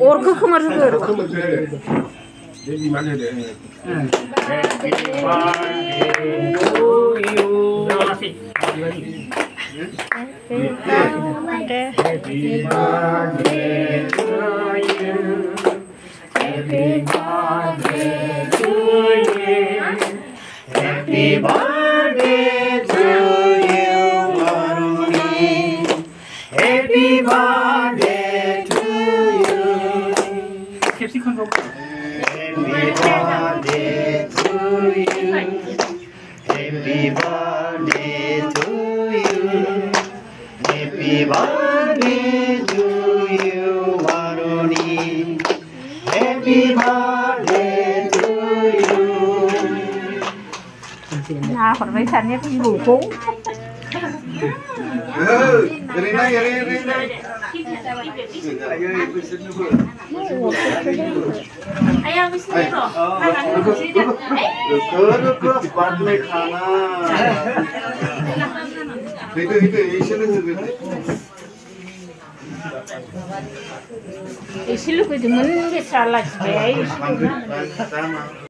Orku kemar juga. Jadi mana dia? Happy birthday to you. Happy birthday to you. Happy birthday to you. Happy birthday to you, Varuni. Happy birthday to you. Happy birthday to you. Happy birthday to you. Happy birthday to you, Varuni. Happy birthday to you. Nah, còn mấy thằng nhé, đủ cúng. Rina. Ayah mesti loh. Ruko, बाद में खाना. itu isinya juga. Isi lu kudu men salah.